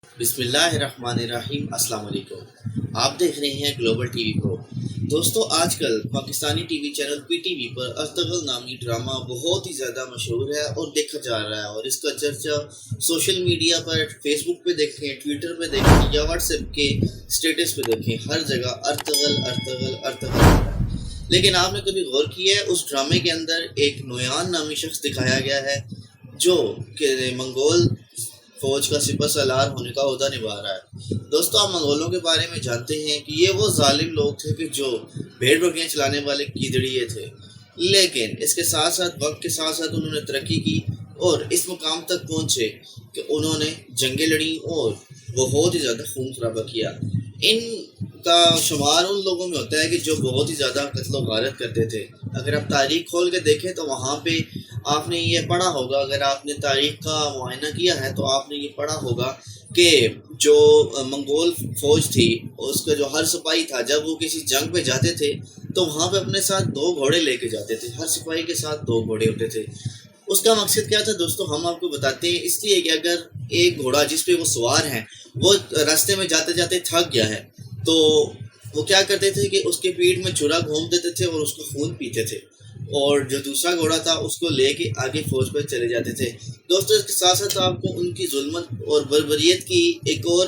بسم اللہ الرحمن الرحیم۔ السلام علیکم، آپ دیکھ رہے ہیں گلوبل ٹی وی پرو۔ دوستو، آج کل Pakistani T V channel P T V پر ارطغرل نامی ڈرامہ بہت ہی زیادہ مشہور ہے اور دیکھا جا رہا ہے، اور اس کا چرچا سوشل میڈیا پر فیس بک پہ دیکھیں، ٹویٹر پہ دیکھیں یا واٹس ایپ کے اسٹیٹس پہ دیکھیں، ہر جگہ ارطغرل ارطغرل ارطغرل۔ لیکن آپ نے کبھی غور کیا ہے اس ڈرامے کے اندر ایک نویان نامی شخص دکھایا گیا ہے جو کہ منگول فوج کا سپہ سالار ہونے کا عہدہ نبھا رہا ہے۔ دوستو، آپ منگولوں کے بارے میں جانتے ہیں کہ یہ وہ ظالم لوگ تھے کہ جو بھیڑ بکریاں چلانے والے کیدڑیے تھے، لیکن اس کے ساتھ ساتھ وقت کے ساتھ ساتھ انہوں نے ترقی کی اور اس مقام تک پہنچے کہ انہوں نے جنگیں لڑیں اور بہت ہی زیادہ خون خرابہ کیا۔ ان کا شمار ان لوگوں میں ہوتا ہے کہ جو بہت ہی زیادہ قتل و غارت کرتے تھے۔ اگر آپ تاریخ کھول کے دیکھیں تو وہاں پہ آپ نے یہ پڑھا ہوگا، اگر آپ نے تاریخ کا معائنہ کیا ہے تو آپ نے یہ پڑھا ہوگا کہ جو منگول فوج تھی، اس کا جو ہر سپاہی تھا، جب وہ کسی جنگ پہ جاتے تھے تو وہاں پہ اپنے ساتھ 2 گھوڑے لے کے جاتے تھے۔ ہر سپاہی کے ساتھ 2 گھوڑے ہوتے تھے۔ اس کا مقصد کیا تھا دوستو، ہم آپ کو بتاتے ہیں۔ اس لیے کہ اگر ایک گھوڑا جس پہ وہ سوار ہیں وہ راستے میں جاتے جاتے تھک گیا ہے تو وہ کیا کرتے تھے کہ اس کے پیٹھ میں چھرا گھوم دیتے تھے اور اس کا خون پیتے تھے، اور جو دوسرا گھوڑا تھا اس کو لے کے آگے فوج پر چلے جاتے تھے۔ دوستو، اس کے ساتھ ساتھ آپ کو ان کی ظلمت اور بربریت کی ایک اور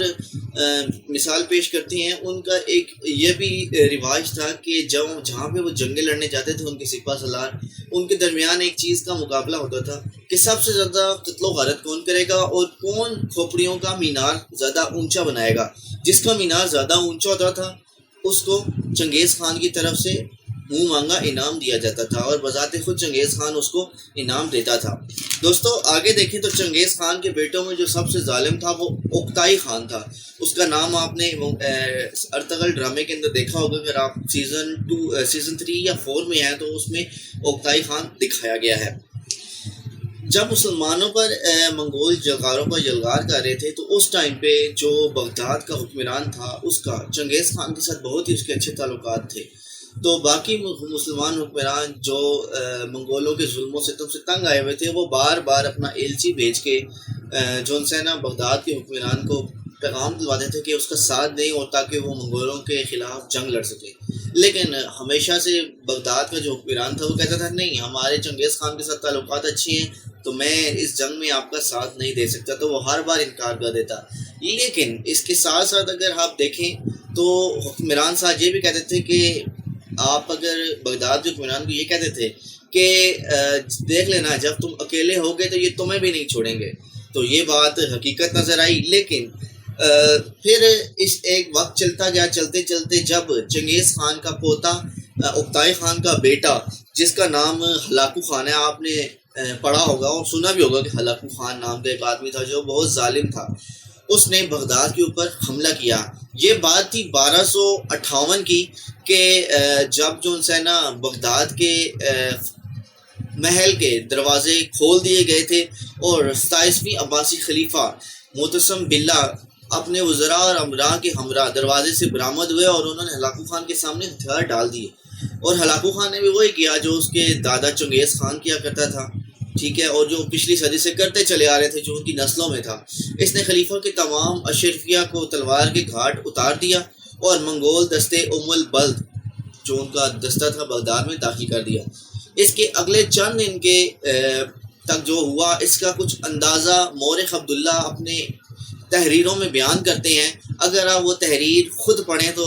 مثال پیش کرتے ہیں۔ ان کا ایک یہ بھی رواج تھا کہ جہاں پہ وہ جنگیں لڑنے جاتے تھے ان کے سپہ سالار، ان کے درمیان ایک چیز کا مقابلہ ہوتا تھا کہ سب سے زیادہ قتل و غارت کون کرے گا اور کون کھوپڑیوں کا مینار زیادہ اونچا بنائے گا۔ جس کا مینار زیادہ اونچا ہوتا تھا اس کو چنگیز خان کی طرف سے منہ مانگا انعام دیا جاتا تھا، اور بذات خود چنگیز خان اس کو انعام دیتا تھا۔ دوستو، آگے دیکھیں تو چنگیز خان کے بیٹوں میں جو سب سے ظالم تھا وہ اوکتائی خان تھا۔ اس کا نام آپ نے ارطغرل ڈرامے کے اندر دیکھا ہوگا، اگر آپ سیزن 3 یا 4 میں ہیں تو اس میں اوکتائی خان دکھایا گیا ہے۔ جب مسلمانوں پر منگول جلغاروں پر جلغار کر رہے تھے تو اس ٹائم پہ جو بغداد کا حکمران تھا اس کا چنگیز خان کے ساتھ بہت ہی اس کے اچھے تعلقات تھے۔ تو باقی مسلمان حکمران جو منگولوں کے ظلم و ستم سے تنگ آئے ہوئے تھے وہ بار بار اپنا ایلچی بھیج کے جون سینا بغداد کے حکمران کو پیغام دلواتے تھے کہ اس کا ساتھ دیں اور تاکہ وہ منگولوں کے خلاف جنگ لڑ سکے، لیکن ہمیشہ سے بغداد کا جو حکمران تھا وہ کہتا تھا نہیں، ہمارے چنگیز خان کے ساتھ تعلقات اچھے ہیں تو میں اس جنگ میں آپ کا ساتھ نہیں دے سکتا، تو وہ ہر بار انکار کر دیتا۔ لیکن اس کے ساتھ ساتھ اگر آپ دیکھیں تو حکمران صاحب یہ بھی کہتے تھے کہ آپ اگر بغداد کے حکمران کو یہ کہتے تھے کہ دیکھ لینا جب تم اکیلے ہوگے تو یہ تمہیں بھی نہیں چھوڑیں گے، تو یہ بات حقیقت نظر آئی۔ لیکن پھر اس ایک وقت چلتا گیا، چلتے چلتے جب چنگیز خان کا پوتا اوکتائی خان کا بیٹا جس کا نام ہلاکو خان ہے، آپ نے پڑھا ہوگا اور سنا بھی ہوگا کہ ہلاکو خان نام کا ایک آدمی تھا جو بہت ظالم تھا، اس نے بغداد کے اوپر حملہ کیا۔ یہ بات تھی 1258 کی کہ جب جون سینا بغداد کے محل کے دروازے کھول دیے گئے تھے اور 27ویں عباسی خلیفہ معتصم باللہ اپنے وزراء اور امراء کے ہمراہ دروازے سے برآمد ہوئے اور انہوں نے ہلاکو خان کے سامنے ہتھیار ڈال دیے، اور ہلاکو خان نے بھی وہی کیا جو اس کے دادا چنگیز خان کیا کرتا تھا، ٹھیک ہے، اور جو پچھلی صدی سے کرتے چلے آ رہے تھے، جو ان کی نسلوں میں تھا۔ اس نے خلیفہ کے تمام اشرفیہ کو تلوار کے گھاٹ اتار دیا اور منگول دستے ام البلد جو ان کا دستہ تھا بغداد میں داخل کر دیا۔ اس کے اگلے چند دن کے تک جو ہوا اس کا کچھ اندازہ مورخ عبداللہ اپنے تحریروں میں بیان کرتے ہیں۔ اگر آپ وہ تحریر خود پڑھیں تو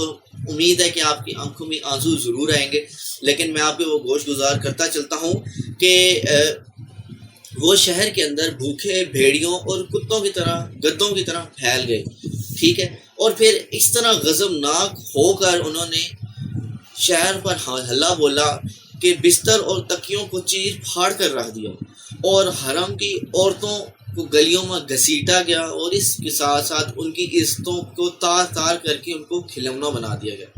امید ہے کہ آپ کی آنکھوں میں آنسو ضرور آئیں گے، لیکن میں آپ کو وہ گوش گزار کرتا چلتا ہوں کہ وہ شہر کے اندر بھوکے بھیڑیوں اور کتوں کی طرح، گدوں کی طرح پھیل گئے، ٹھیک ہے، اور پھر اس طرح غضبناک ہو کر انہوں نے شہر پر ہلا بولا کہ بستر اور تکیوں کو چیر پھاڑ کر رکھ دیا، اور حرم کی عورتوں کو گلیوں میں گھسیٹا گیا، اور اس کے ساتھ ساتھ ان کی عزتوں کو تار تار کر کے ان کو کھلونا بنا دیا گیا۔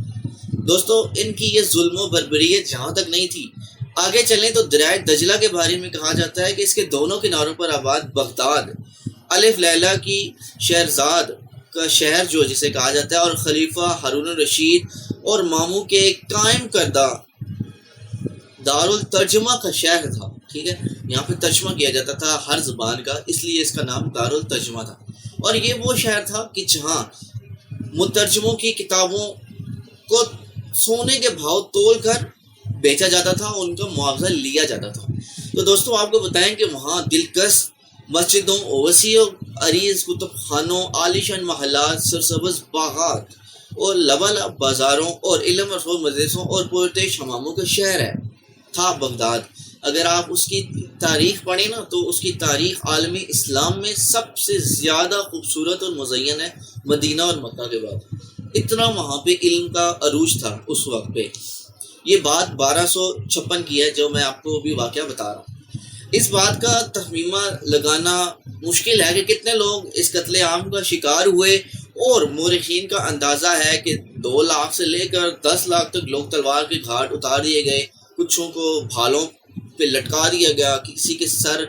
دوستو، ان کی یہ ظلم و بربریت جہاں تک نہیں تھی، آگے چلیں تو دریائے دجلہ کے بارے میں کہا جاتا ہے کہ اس کے دونوں کناروں پر آباد بغداد، الف لیلہ کی شہرزاد کا شہر جو جسے کہا جاتا ہے، اور خلیفہ ہارون الرشید اور ماموں کے قائم کردہ دارالترجمہ کا شہر تھا، ٹھیک ہے، یہاں پہ ترجمہ کیا جاتا تھا ہر زبان کا، اس لیے اس کا نام دارالترجمہ تھا۔ اور یہ وہ شہر تھا کہ جہاں مترجموں کی کتابوں کو سونے کے بھاؤ تول کر بیچا جاتا تھا، ان کا معاوضہ لیا جاتا تھا۔ تو دوستوں آپ کو بتائیں کہ وہاں دلکش مسجدوں، وسیع عریض کتب خانوں، عالیشان محلات، سرسبز باغات اور لبالب بازاروں اور علم اور مدرسوں اور پرتش حماموں کا شہر تھا بغداد۔ اگر آپ اس کی تاریخ پڑھیں نا تو اس کی تاریخ عالم اسلام میں سب سے زیادہ خوبصورت اور مزین ہے، مدینہ اور مکہ کے بعد۔ اتنا وہاں پہ علم کا عروج تھا اس وقت پہ۔ یہ بات 1256 کی ہے جو میں آپ کو ابھی واقعہ بتا رہا ہوں۔ اس بات کا تخمینہ لگانا مشکل ہے کہ کتنے لوگ اس قتل عام کا شکار ہوئے، اور مورخین کا اندازہ ہے کہ 2 لاکھ سے لے کر 10 لاکھ تک لوگ تلوار کے گھاٹ اتار دیے گئے، کچھوں کو بھالوں پہ لٹکا دیا گیا، کسی کے سر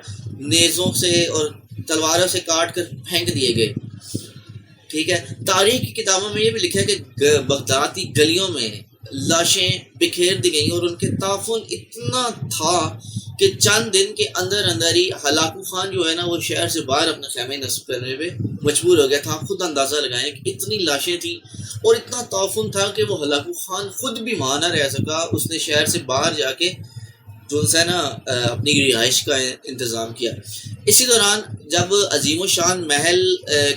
نیزوں سے اور تلواروں سے کاٹ کر پھینک دیے گئے۔ ٹھیک ہے، تاریخ کی کتابوں میں یہ بھی لکھا ہے کہ بغداد کی گلیوں میں لاشیں بکھیر دی گئیں، اور ان کے تعفن اتنا تھا کہ چند دن کے اندر اندر ہی ہلاکو خان جو ہے نا وہ شہر سے باہر اپنے خیمے نصب کرنے پہ مجبور ہو گیا تھا۔ آپ خود اندازہ لگائیں کہ اتنی لاشیں تھیں اور اتنا تعفن تھا کہ وہ ہلاکو خان خود بھی وہاں نہ رہ سکا، اس نے شہر سے باہر جا کے جو سے نا اپنی رہائش کا انتظام کیا۔ اسی دوران جب عظیم الشان محل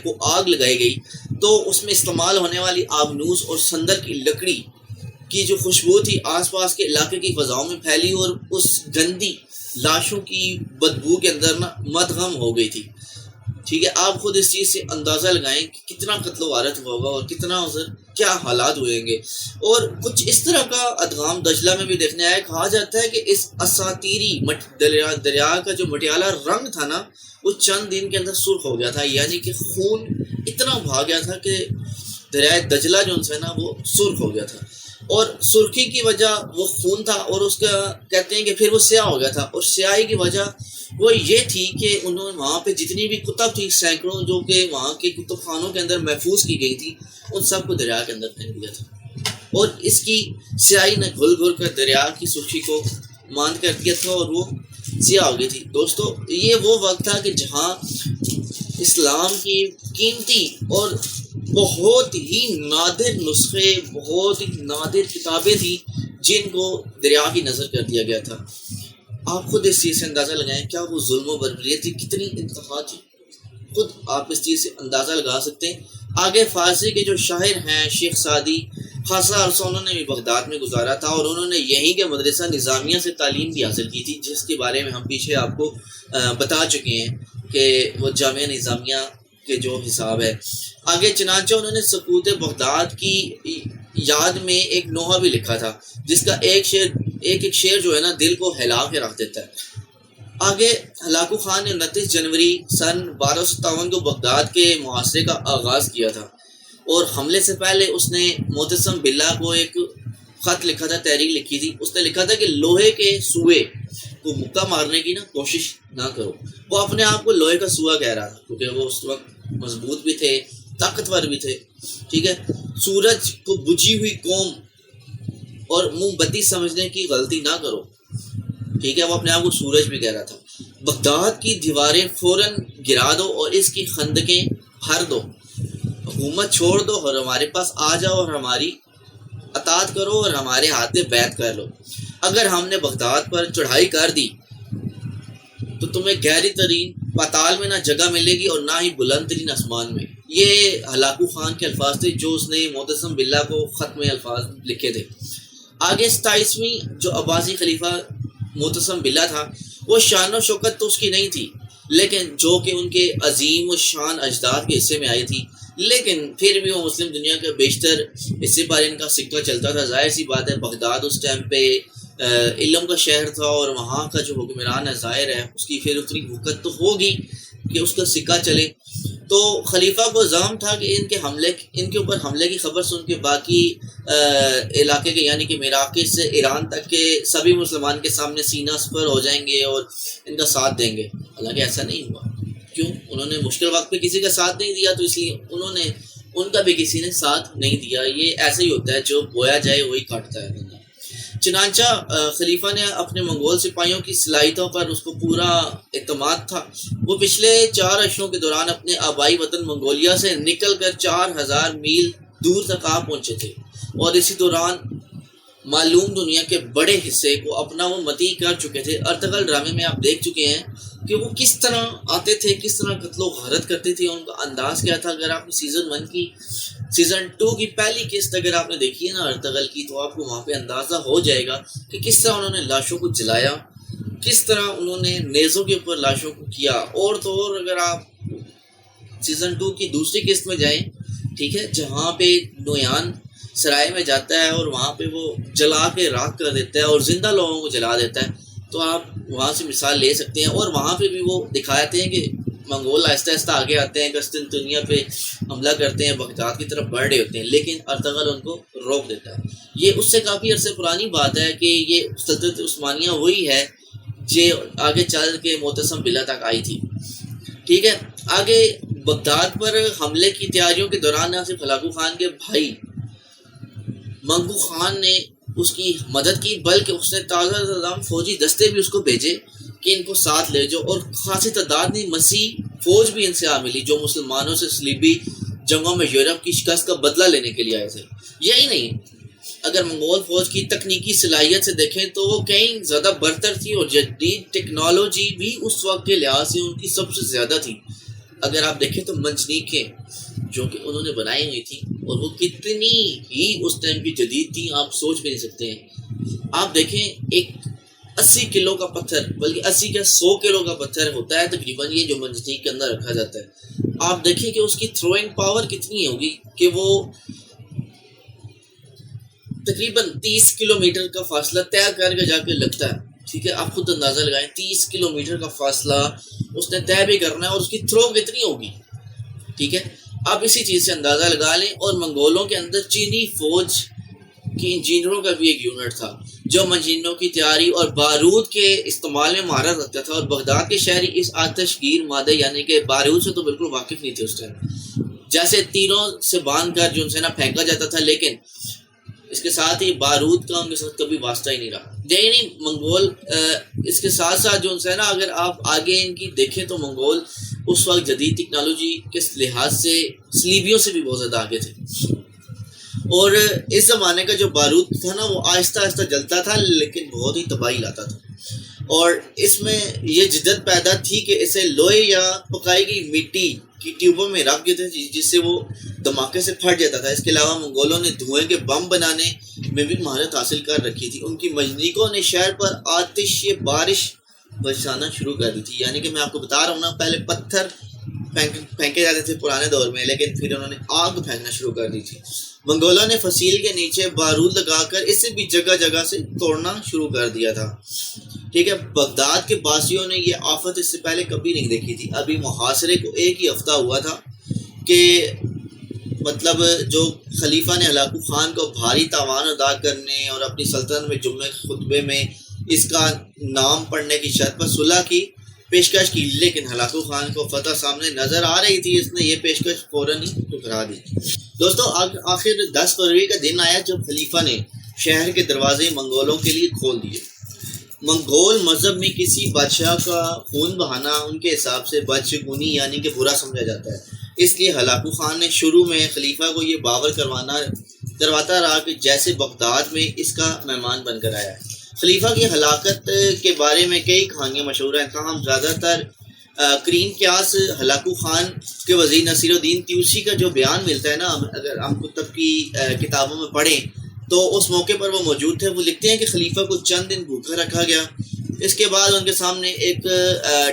کو آگ لگائی گئی تو اس میں استعمال ہونے والی آبنوس اور سندر کی لکڑی کی جو خوشبو تھی آس پاس کے علاقے کی فضاؤں میں پھیلی، اور اس گندی لاشوں کی بدبو کے اندر نا مدغم ہو گئی تھی۔ ٹھیک ہے، آپ خود اس چیز سے اندازہ لگائیں کہ کتنا قتل و غارت ہوا ہوگا اور کتنا کیا حالات ہوئیں گے۔ اور کچھ اس طرح کا ادغام دجلہ میں بھی دیکھنے آیا۔ کہا جاتا ہے کہ اس اساطیری دریا کا جو مٹیالہ رنگ تھا نا وہ چند دن کے اندر سرخ ہو گیا تھا، یعنی کہ خون اتنا بھا گیا تھا کہ دریائے دجلہ جو ہے نا وہ سرخ ہو گیا تھا، اور سرخی کی وجہ وہ خون تھا، اور اس کا کہتے ہیں کہ پھر وہ سیاہ ہو گیا تھا، اور سیاہی کی وجہ وہ یہ تھی کہ انہوں نے وہاں پہ جتنی بھی کتب تھی سینکڑوں جو کہ وہاں کے کتب خانوں کے اندر محفوظ کی گئی تھی ان سب کو دریا کے اندر پھینک دیا تھا، اور اس کی سیاہی نے گھل گھل کر دریا کی سرخی کو ماند کر دیا تھا اور وہ سیاہ ہو گئی تھی۔ دوستو یہ وہ وقت تھا کہ جہاں اسلام کی قیمتی اور بہت ہی نادر نسخے، بہت ہی نادر کتابیں تھیں جن کو دریا کی نظر کر دیا گیا تھا۔ آپ خود اس چیز سے اندازہ لگائیں کیا وہ ظلم و بربریت کی کتنی انتہا تھی، خود آپ اس چیز سے اندازہ لگا سکتے ہیں۔ آگے فارسی کے جو شاعر ہیں شیخ سعدی، خاصا عرصہ انہوں نے بھی بغداد میں گزارا تھا، اور انہوں نے یہیں کے مدرسہ نظامیہ سے تعلیم بھی حاصل کی تھی، جس کے بارے میں ہم پیچھے آپ کو بتا چکے ہیں کہ وہ جامعہ نظامیہ کے جو حساب ہے۔ آگے چنانچہ انہوں نے سقوط بغداد کی یاد میں ایک نوحہ بھی لکھا تھا جس کا ایک شعر جو ہے نا دل کو ہلا کے رکھ دیتا ہے۔ آگے ہلاکو خان نے 29 جنوری سن 1257 کو بغداد کے محاصرے کا آغاز کیا تھا، اور حملے سے پہلے اس نے معتصم باللہ کو ایک خط لکھا تھا، تحریر لکھی تھی۔ اس نے لکھا تھا کہ لوہے کے سوئے کو مکہ مارنے کی نا کوشش نہ کرو۔ وہ اپنے آپ کو لوہے کا سوا کہہ رہا تھا کیونکہ وہ اس وقت مضبوط بھی تھے، طاقتور بھی تھے۔ ٹھیک ہے، سورج کو بجھی ہوئی قوم اور موم بتی سمجھنے کی غلطی نہ کرو۔ ٹھیک ہے، وہ اپنے آپ کو سورج بھی کہہ رہا تھا۔ بغداد کی دیواریں فوراً گرا دو اور اس کی خندقیں بھر دو، حکومت چھوڑ دو اور ہمارے پاس آ جاؤ اور ہماری اطاعت کرو اور ہمارے ہاتھ میں بیعت کر لو۔ اگر ہم نے بغداد پر چڑھائی کر دی تو تمہیں گہری ترین پاتال میں نہ جگہ ملے گی اور نہ ہی بلند ترین آسمان میں۔ یہ ہلاکو خان کے الفاظ تھے جو اس نے معتصم باللہ کو خط میں الفاظ لکھے تھے۔ آگے 27ویں جو عباسی خلیفہ معتصم باللہ تھا، وہ شان و شوکت تو اس کی نہیں تھی لیکن جو کہ ان کے عظیم و شان اجداد کے حصے میں آئی تھی، لیکن پھر بھی وہ مسلم دنیا کے بیشتر حصے پر ان کا سکہ چلتا تھا۔ ظاہر سی بات ہے بغداد اس ٹائم پہ علم کا شہر تھا، اور وہاں کا جو حکمران ہے ظاہر ہے اس کی پھر اتنی بھوکت تو ہوگی کہ اس کا سکہ چلے۔ تو خلیفہ کو زعم تھا کہ ان کے اوپر حملے کی خبر سن کے باقی علاقے کے یعنی کہ مراکز سے ایران تک کے سبھی مسلمان کے سامنے سینہ سپر ہو جائیں گے اور ان کا ساتھ دیں گے۔ حالانکہ ایسا نہیں ہوا۔ کیوں؟ انہوں نے مشکل وقت پہ کسی کا ساتھ نہیں دیا، تو اس لیے انہوں نے ان کا بھی کسی نے ساتھ نہیں دیا۔ یہ ایسے ہی ہوتا ہے، جو بویا جائے وہی کاٹتا ہے۔ چنانچہ خلیفہ نے اپنے منگول سپاہیوں کی صلاحیتوں پر اس کو پورا اعتماد تھا. وہ پچھلے 4 اشروں کے دوران اپنے آبائی وطن منگولیا سے نکل کر 4000 میل دور تک آ پہنچے تھے اور اسی دوران معلوم دنیا کے بڑے حصے کو اپنا وہ مطیع کر چکے تھے. ارطغرل ڈرامے میں آپ دیکھ چکے ہیں کہ وہ کس طرح آتے تھے, کس طرح قتل و غارت کرتے تھے, ان کا انداز کیا تھا. اگر آپ نے سیزن 2 کی پہلی قسط اگر آپ نے دیکھی ہے نا ارطغرل کی, تو آپ کو وہاں پہ اندازہ ہو جائے گا کہ کس طرح انہوں نے لاشوں کو جلایا, کس طرح انہوں نے نیزوں کے اوپر لاشوں کو کیا. اور تو اور اگر آپ سیزن 2 کی دوسری قسط میں جائیں, ٹھیک ہے, جہاں پہ نویان سرائے میں جاتا ہے اور وہاں پہ وہ جلا کے راکھ کر دیتا ہے اور زندہ لوگوں کو جلا دیتا ہے, تو آپ وہاں سے مثال لے سکتے ہیں. اور وہاں پہ بھی وہ دکھاتے ہیں کہ منگول آہستہ آہستہ آگے آتے ہیں, قسطنطنیہ پہ حملہ کرتے ہیں, بغداد کی طرف بڑھ رہے ہوتے ہیں, لیکن ارطغرل ان کو روک دیتا ہے. یہ اس سے کافی عرصے پرانی بات ہے کہ یہ سلطنت عثمانیہ وہی ہے جو آگے چل کے معتصم باللہ تک آئی تھی. ٹھیک ہے, آگے بغداد پر حملے کی تیاریوں کے دوران نہ صرف ہلاکو خان کے بھائی منگو خان نے اس کی مدد کی, بلکہ اس نے تازہ فوجی دستے بھی اس کو بھیجے کہ ان کو ساتھ لے جاؤ, اور خاصی تعداد میں مسیح فوج بھی ان سے آ ملی جو مسلمانوں سے صلیبی جنگوں میں یورپ کی شکست کا بدلہ لینے کے لیے آئے تھے. یہی نہیں, اگر منگول فوج کی تکنیکی صلاحیت سے دیکھیں تو وہ کہیں زیادہ برتر تھی اور جدید ٹیکنالوجی بھی اس وقت کے لحاظ سے ان کی سب سے زیادہ تھی. اگر آپ دیکھیں تو منجنیقیں جو کہ انہوں نے بنائی ہوئی تھی, اور وہ کتنی ہی اس ٹائم کی جدید تھی آپ سوچ بھی نہیں سکتے ہیں. آپ دیکھیں ایک 80 کلو کا پتھر, بلکہ 80 کا 100 کلو کا پتھر ہوتا ہے تقریباً, یہ جو منجنیق کے اندر رکھا جاتا ہے. آپ دیکھیں کہ اس کی تھروئنگ پاور کتنی ہوگی کہ وہ تقریباً 30 کلومیٹر کا فاصلہ طے کر کے جا کے لگتا ہے. ٹھیک ہے, آپ خود اندازہ لگائیں 30 کلومیٹر کا فاصلہ اس نے طے بھی کرنا ہے, اور اس کی تھرو کتنی ہوگی. ٹھیک ہے, آپ اسی چیز سے اندازہ لگا لیں. اور منگولوں کے اندر چینی فوج کی انجینئروں کا بھی ایک یونٹ تھا جو منجنیقوں کی تیاری اور بارود کے استعمال میں مہارت رکھتا تھا, اور بغداد کے شہری اس آتش گیر مادے یعنی کہ بارود سے تو بالکل واقف نہیں تھے اس ٹائم. جیسے تیروں سے باندھ کر جو ان سے نا پھینکا جاتا تھا, لیکن اس کے ساتھ ہی بارود کا ان کے ساتھ کبھی واسطہ ہی نہیں رہا. یعنی منگول اس کے ساتھ ساتھ جو ان سے نا, اگر آپ آگے ان کی دیکھیں تو منگول اس وقت جدید ٹیکنالوجی کے لحاظ سے صلیبیوں سے بھی بہت زیادہ آگے تھے. اور اس زمانے کا جو بارود تھا نا, وہ آہستہ آہستہ جلتا تھا لیکن بہت ہی تباہی لاتا تھا. اور اس میں یہ جدت پیدا تھی کہ اسے لوہے یا پکائی گئی مٹی کی ٹیوبوں میں رکھ دیتے تھے جس سے وہ دھماکے سے پھٹ جاتا تھا. اس کے علاوہ منگولوں نے دھوئیں کے بم بنانے میں بھی مہارت حاصل کر رکھی تھی. ان کی منجنیقوں نے شہر پر آتش بارش برسانا شروع کر دی تھی. یعنی کہ میں آپ کو بتا رہا ہوں نا, پہلے پتھر پھینکے جاتے تھے پرانے دور میں, لیکن پھر انہوں نے آگ پھینکنا شروع کر دی تھی. منگولوں نے فصیل کے نیچے بارود لگا کر اسے بھی جگہ جگہ سے توڑنا شروع کر دیا تھا. ٹھیک ہے, بغداد کے باسیوں نے یہ آفت اس سے پہلے کبھی نہیں دیکھی تھی. ابھی محاصرے کو 1 ہی ہفتہ ہوا تھا کہ مطلب جو خلیفہ نے ہلاکو خان کو بھاری تاوان ادا کرنے اور اپنی سلطنت میں جمعے خطبے میں اس کا نام پڑھنے کی شرط پر صلح کی پیشکش کی, لیکن ہلاکو خان کو فتح سامنے نظر آ رہی تھی. اس نے یہ پیشکش فوراً ہی ٹھکرا دی. دوستو, آخر 10 فروری کا دن آیا جب خلیفہ نے شہر کے دروازے منگولوں کے لیے کھول دیے. منگول مذہب میں کسی بادشاہ کا خون بہانا ان کے حساب سے بدشگونی یعنی کہ برا سمجھا جاتا ہے. اس لیے ہلاکو خان نے شروع میں خلیفہ کو یہ باور کرواتا رہا کہ جیسے بغداد میں اس کا مہمان بن کر آیا ہے. خلیفہ کی ہلاکت کے بارے میں کئی کہانیاں مشہور ہیں, تاہم زیادہ تر کریم قیاس ہلاکو خان کے وزیر نصیر الدین تیوسی کا جو بیان ملتا ہے نا, اگر ہم کتب کی کتابوں میں پڑھیں تو اس موقع پر وہ موجود تھے. وہ لکھتے ہیں کہ خلیفہ کو چند دن بھوکا رکھا گیا. اس کے بعد ان کے سامنے ایک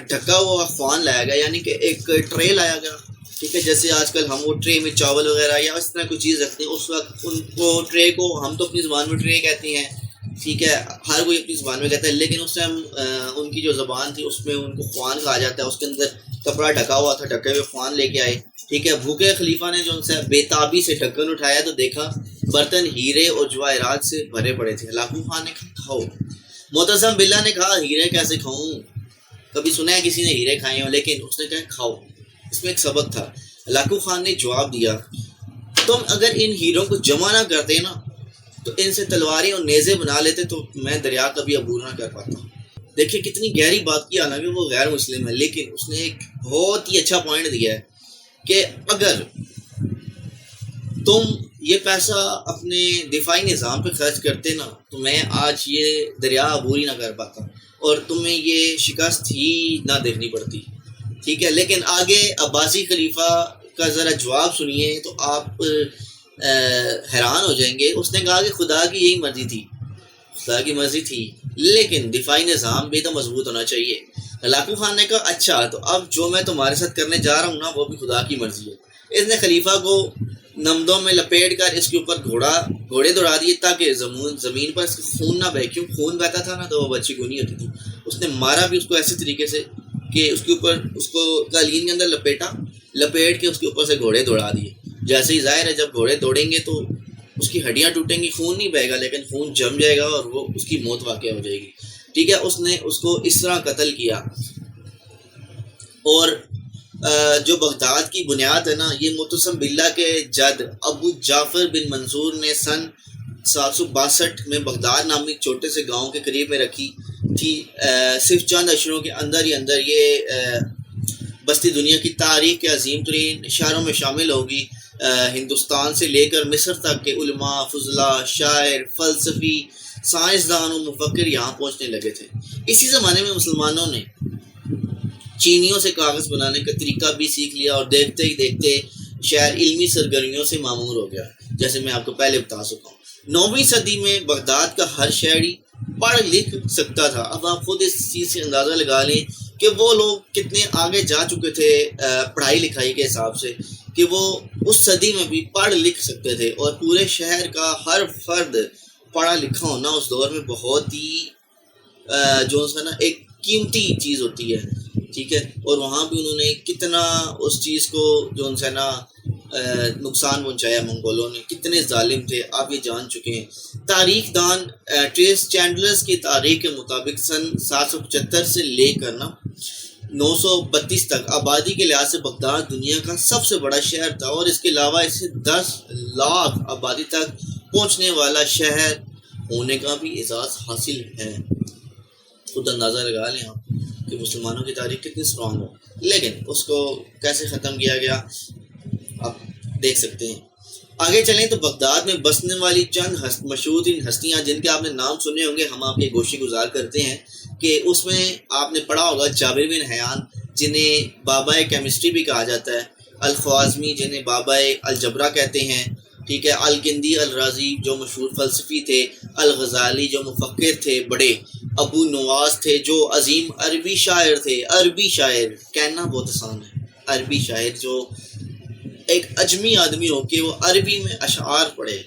ڈھکا ہوا خوان لایا گیا, یعنی کہ ایک ٹرے لایا گیا. ٹھیک ہے, جیسے آج کل ہم وہ ٹرے میں چاول وغیرہ یا اس طرح کوئی چیز رکھتے ہیں, اس وقت ان کو ٹرے کو ہم تو اپنی زبان میں ٹرے کہتے ہیں. ٹھیک ہے, ہر کوئی اپنی زبان میں کہتا ہے, لیکن اس ٹائم ان کی جو زبان تھی اس میں ان کو خوان کہا جاتا ہے. اس کے اندر کپڑا ڈھکا ہوا تھا, ڈھکے ہوئے خوان لے کے آئے. ٹھیک ہے, بھوکے خلیفہ نے جو ان سے بے تابی سے ڈھکن اٹھایا تو دیکھا برتن ہیرے اور جواہرات سے بھرے پڑے تھے. ہلاکو خان نے کہا کھاؤ. معتصم باللہ نے کہا ہیرے کیسے کھاؤں, کبھی سنا ہے کسی نے ہیرے کھائے ہوں, لیکن اس نے کہا کھاؤ. اس میں ایک سبق تھا. ہلاکو خان نے جواب دیا تم اگر ان ہیروں کو جمع نہ کرتے نا تو ان سے تلواریں اور نیزے بنا لیتے تو میں دریا کبھی عبور نہ کر پاتا. دیکھیں کتنی گہری بات کی، حالانکہ وہ غیر مسلم ہے، لیکن اس نے ایک بہت ہی اچھا پوائنٹ دیا ہے کہ اگر تم یہ پیسہ اپنے دفاعی نظام پہ خرچ کرتے نا تو میں آج یہ دریا عبور ہی نہ کر پاتا اور تمہیں یہ شکست ہی نہ دیکھنی پڑتی. ٹھیک ہے، لیکن آگے عباسی خلیفہ کا ذرا جواب سنیے تو آپ حیران ہو جائیں گے. اس نے کہا کہ خدا کی یہی مرضی تھی، خدا کی مرضی تھی، لیکن دفاعی نظام بھی تو مضبوط ہونا چاہیے. ہلاکو خان نے کہا اچھا تو اب جو میں تمہارے ساتھ کرنے جا رہا ہوں نا وہ بھی خدا کی مرضی ہے. اس نے خلیفہ کو نمدوں میں لپیٹ کر اس کے اوپر گھوڑے دوڑا دیے تاکہ زمین پر اس کا خون نہ بہے، کیوں خون بہتا تھا نا تو وہ بچی کو نہیں ہوتی تھی. اس نے مارا بھی اس کو ایسے طریقے سے کہ اس کے اوپر اس کو قالین کے اندر لپیٹ کے اس کے اوپر سے گھوڑے دوڑا دیے. جیسے ہی ظاہر ہے جب گھوڑے دوڑیں گے تو اس کی ہڈیاں ٹوٹیں گی، خون نہیں بہے گا لیکن خون جم جائے گا اور وہ اس کی موت واقع ہو جائے گی. ٹھیک ہے، اس نے اس کو اس طرح قتل کیا. اور جو بغداد کی بنیاد ہے نا یہ متسم باللہ کے جد ابو جعفر بن منصور نے سن 762 میں بغداد نامی چھوٹے سے گاؤں کے قریب میں رکھی تھی. صرف چند اشروں کے اندر ہی اندر یہ بستی دنیا کی تاریخ کے عظیم ترین شہروں میں شامل ہوگی. ہندوستان سے لے کر مصر تک کے علماء، فضلاء، شاعر، فلسفی، سائنسدان و مفکر یہاں پہنچنے لگے تھے. اسی زمانے میں مسلمانوں نے چینیوں سے کاغذ بنانے کا طریقہ بھی سیکھ لیا اور دیکھتے ہی دیکھتے شہر علمی سرگرمیوں سے معمور ہو گیا، جیسے میں آپ کو پہلے بتا سکا ہوں. 9ویں صدی میں بغداد کا ہر شہری پڑھ لکھ سکتا تھا. اب آپ خود اس چیز سے اندازہ لگا لیں کہ وہ لوگ کتنے آگے جا چکے تھے پڑھائی لکھائی کے حساب سے، کہ وہ اس صدی میں بھی پڑھ لکھ سکتے تھے. اور پورے شہر کا ہر فرد پڑھا لکھا ہونا اس دور میں بہت ہی جو ہے نا ایک قیمتی چیز ہوتی ہے. ٹھیک ہے، اور وہاں بھی انہوں نے کتنا اس چیز کو جو ہے نا نقصان پہنچایا. منگولوں نے کتنے ظالم تھے آپ یہ جان چکے ہیں. تاریخ دان ٹریس چینڈلرز کی تاریخ کے مطابق سن 775 سے لے کر نا 932 تک آبادی کے لحاظ سے بغداد دنیا کا سب سے بڑا شہر تھا، اور اس کے علاوہ اسے 10 لاکھ آبادی تک پہنچنے والا شہر ہونے کا بھی اعزاز حاصل ہے. خود اندازہ لگا لیں آپ کہ مسلمانوں کی تاریخ کتنی اسٹرانگ ہو. لیکن اس کو کیسے ختم کیا گیا آپ دیکھ سکتے ہیں. آگے چلیں تو بغداد میں بسنے والی چند مشہور ہستیاں جن کے آپ نے نام سنے ہوں گے ہم آپ کے گوشی گزار کرتے ہیں کہ اس میں آپ نے پڑھا ہوگا جابر بن حیان جنہیں بابا کیمسٹری بھی کہا جاتا ہے، الخوازمی جنہیں بابا الجبرا کہتے ہیں، ٹھیک ہے، الکندی الرازی جو مشہور فلسفی تھے، الغزالی جو مفکر تھے بڑے، ابو نواس تھے جو عظیم عربی شاعر تھے. عربی شاعر کہنا بہت آسان ہے، عربی شاعر جو ایک اجمی آدمی ہو کہ وہ عربی میں اشعار پڑھے،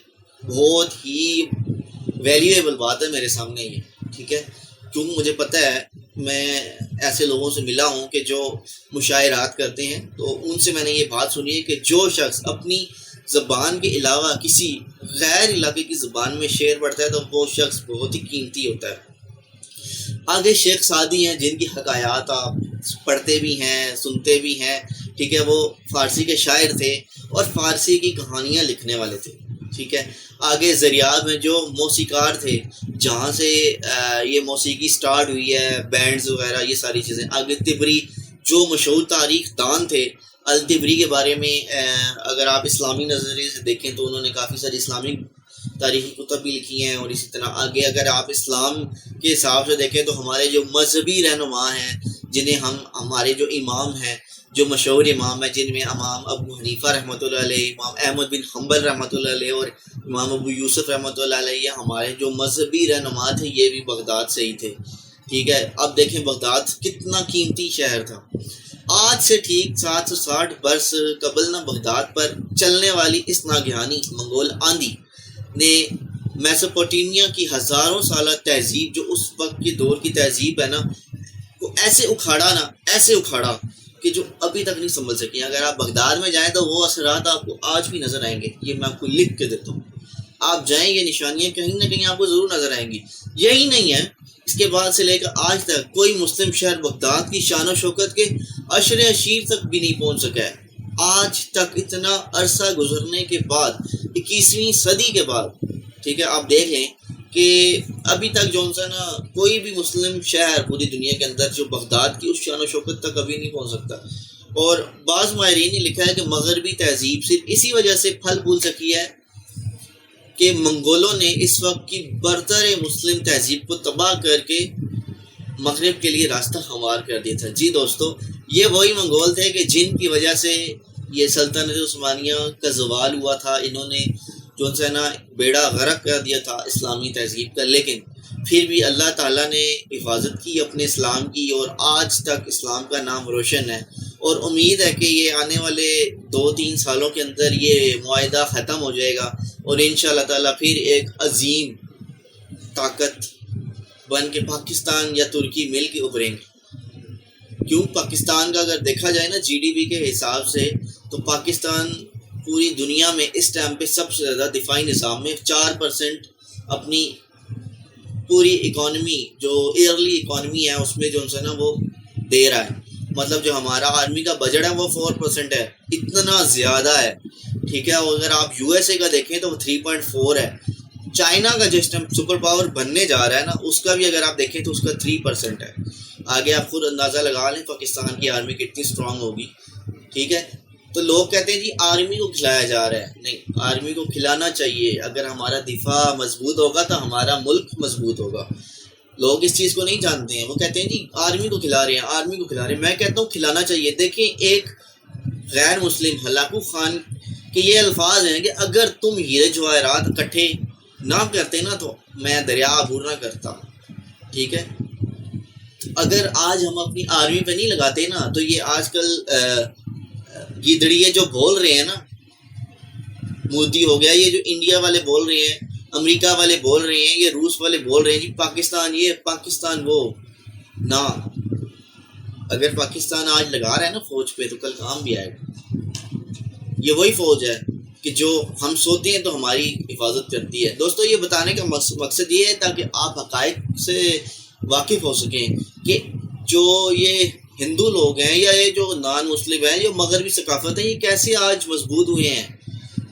بہت ہی ویلیویبل بات ہے میرے سامنے یہ. ٹھیک ہے، کیونکہ مجھے پتہ ہے میں ایسے لوگوں سے ملا ہوں کہ جو مشاعرات کرتے ہیں تو ان سے میں نے یہ بات سنی ہے کہ جو شخص اپنی زبان کے علاوہ کسی غیر علاقے کی زبان میں شعر پڑھتا ہے تو وہ شخص بہت ہی قیمتی ہوتا ہے. آگے شیخ سعدی ہیں جن کی حکایات آپ پڑھتے بھی ہیں سنتے بھی ہیں. ٹھیک ہے، وہ فارسی کے شاعر تھے اور فارسی کی کہانیاں لکھنے والے تھے. ٹھیک ہے، آگے زریاب میں جو موسیقار تھے جہاں سے یہ موسیقی سٹارٹ ہوئی ہے، بینڈز وغیرہ یہ ساری چیزیں. آگے تبری جو مشہور تاریخ دان تھے. التبری کے بارے میں اگر آپ اسلامی نظریے سے دیکھیں تو انہوں نے کافی ساری اسلامی تاریخی کتب بھی لکھی ہیں. اور اسی طرح آگے اگر آپ اسلام کے حساب سے دیکھیں تو ہمارے جو مذہبی رہنما ہیں جنہیں ہمارے جو امام ہیں، جو مشہور امام ہیں جن میں امام ابو حنیفہ رحمۃ اللہ علیہ، امام احمد بن حنبل رحمۃ اللہ علیہ اور امام ابو یوسف رحمۃ اللہ علیہ، یہ ہمارے جو مذہبی رہنما تھے یہ بھی بغداد سے ہی تھے. ٹھیک ہے، اب دیکھیں بغداد کتنا قیمتی شہر تھا. آج سے ٹھیک 760 برس قبل نہ بغداد پر چلنے والی اس ناگہانی منگول آندھی نے میسوپوٹیمیا کی ہزاروں سالہ تہذیب جو اس وقت کے دور کی تہذیب ہے نا وہ ایسے اکھاڑا کہ جو ابھی تک نہیں سنبھل سکی. اگر آپ بغداد میں جائیں تو وہ اثرات آپ کو آج بھی نظر آئیں گے. یہ میں آپ کو لکھ کے دیتا ہوں، آپ جائیں گے نشانیاں کہیں نہ کہیں آپ کو ضرور نظر آئیں گی. یہی نہیں ہے، اس کے بعد سے لے کر آج تک کوئی مسلم شہر بغداد کی شان و شوکت کے عشر عشیر تک بھی نہیں پہنچ سکا ہے. آج تک اتنا عرصہ گزرنے کے بعد 21ویں صدی کے بعد ٹھیک ہے، آپ دیکھ لیں کہ ابھی تک جو ہے نا کوئی بھی مسلم شہر پوری دنیا کے اندر جو بغداد کی اس شان و شوکت تک کبھی نہیں پہنچ سکتا. اور بعض ماہرین نے لکھا ہے کہ مغربی تہذیب صرف اسی وجہ سے پھل پھول سکی ہے کہ منگولوں نے اس وقت کی برتر مسلم تہذیب کو تباہ کر کے مغرب کے لیے راستہ ہموار کر دیا تھا. جی دوستو، یہ وہی منگول تھے کہ جن کی وجہ سے یہ سلطنت عثمانیہ کا زوال ہوا تھا. انہوں نے جو ہے نا بیڑا غرق کر دیا تھا اسلامی تہذیب کا، لیکن پھر بھی اللہ تعالیٰ نے حفاظت کی اپنے اسلام کی، اور آج تک اسلام کا نام روشن ہے. اور امید ہے کہ یہ آنے والے 2-3 سالوں کے اندر یہ معاہدہ ختم ہو جائے گا، اور انشاءاللہ تعالیٰ پھر ایک عظیم طاقت بن کے پاکستان یا ترکی مل کے ابھریں گے. کیوں پاکستان کا اگر دیکھا جائے نا جی ڈی پی کے حساب سے، تو پاکستان پوری دنیا میں اس ٹائم پہ سب سے زیادہ دفاعی نظام میں 4% اپنی پوری اکانومی جو ایئرلی اکانومی ہے اس میں جو ہے نا وہ دے رہا ہے. مطلب جو ہمارا آرمی کا بجٹ ہے وہ 4% ہے، اتنا زیادہ ہے. ٹھیک ہے، اور اگر آپ یو ایس اے کا دیکھیں تو وہ 3.4 ہے. چائنا کا جس ٹائم سپر پاور بننے جا رہا ہے نا، اس کا بھی اگر آپ دیکھیں تو اس کا 3% ہے. آگے آپ خود اندازہ لگا لیں پاکستان کی آرمی کتنی اسٹرانگ ہوگی. ٹھیک ہے، تو لوگ کہتے ہیں جی آرمی کو کھلایا جا رہا ہے. نہیں، آرمی کو کھلانا چاہیے. اگر ہمارا دفاع مضبوط ہوگا تو ہمارا ملک مضبوط ہوگا. لوگ اس چیز کو نہیں جانتے ہیں، وہ کہتے ہیں جی آرمی کو کھلا رہے ہیں، آرمی کو کھلا رہے ہیں. میں کہتا ہوں کھلانا چاہیے. دیکھیں، ایک غیر مسلم ہلاکو خان کے یہ الفاظ ہیں کہ اگر تم ہیرے جواہرات اکٹھے نہ کرتے نا تو میں دریا عبور نہ کرتا. ٹھیک ہے، اگر آج ہم اپنی آرمی پہ نہیں لگاتے نا تو یہ آج کل گیدڑیے جو بول رہے ہیں نا، مودی ہو گیا، یہ جو انڈیا والے بول رہے ہیں، امریکہ والے بول رہے ہیں، یہ روس والے بول رہے ہیں جی پاکستان یہ پاکستان وہ نہ. اگر پاکستان آج لگا رہا ہے نا فوج پہ تو کل کام بھی آئے گا. یہ وہی فوج ہے کہ جو ہم سوتے ہیں تو ہماری حفاظت کرتی ہے. دوستو، یہ بتانے کا مقصد یہ ہے تاکہ آپ حقائق سے واقف ہو سکیں کہ جو یہ ہندو لوگ ہیں یا یہ جو نان مسلم ہیں، جو مغربی ثقافت ہے، یہ کیسے آج مضبوط ہوئے ہیں.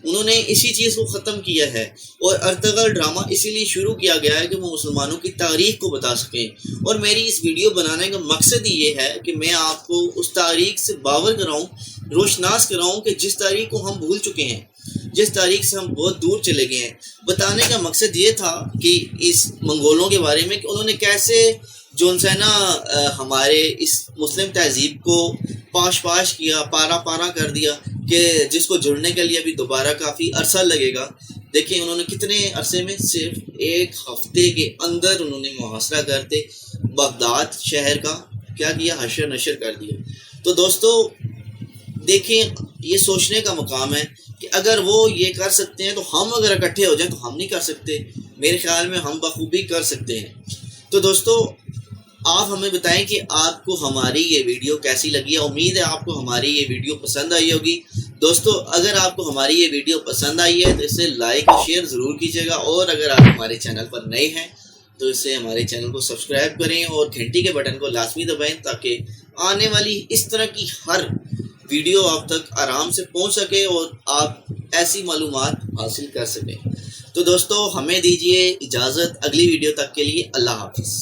انہوں نے اسی چیز کو ختم کیا ہے، اور ارطغرل ڈرامہ اسی لیے شروع کیا گیا ہے کہ وہ مسلمانوں کی تاریخ کو بتا سکیں. اور میری اس ویڈیو بنانے کا مقصد یہ ہے کہ میں آپ کو اس تاریخ سے باور کراؤں، روشناس کراؤں کہ جس تاریخ کو ہم بھول چکے ہیں، جس تاریخ سے ہم بہت دور چلے گئے ہیں. بتانے کا مقصد یہ تھا کہ اس منگولوں کے بارے میں کہ انہوں نے کیسے جو ہے نا ہمارے اس مسلم تہذیب کو پاش کیا، پارا کر دیا، کہ جس کو جڑنے کے لیے ابھی دوبارہ کافی عرصہ لگے گا. دیکھیں انہوں نے کتنے عرصے میں، صرف 1 ہفتے کے اندر انہوں نے محاصرہ کرتے بغداد شہر کا کیا کیا، حشر نشر کر دیا. تو دوستو دیکھیں، یہ سوچنے کا مقام ہے کہ اگر وہ یہ کر سکتے ہیں تو ہم اگر اکٹھے ہو جائیں تو ہم نہیں کر سکتے. میرے خیال میں ہم بخوبی کر سکتے ہیں. تو دوستو آپ ہمیں بتائیں کہ آپ کو ہماری یہ ویڈیو کیسی لگی ہے. امید ہے آپ کو ہماری یہ ویڈیو پسند آئی ہوگی. دوستو اگر آپ کو ہماری یہ ویڈیو پسند آئی ہے تو اسے لائک اور شیئر ضرور کیجیے گا، اور اگر آپ ہمارے چینل پر نئے ہیں تو اسے ہمارے چینل کو سبسکرائب کریں اور گھنٹی کے بٹن کو لازمی دبائیں تاکہ آنے والی اس طرح کی ہر ویڈیو آپ تک آرام سے پہنچ سکے اور آپ ایسی معلومات حاصل کر سکیں. تو دوستو ہمیں دیجیے اجازت، اگلی ویڈیو تک کے لیے اللہ حافظ.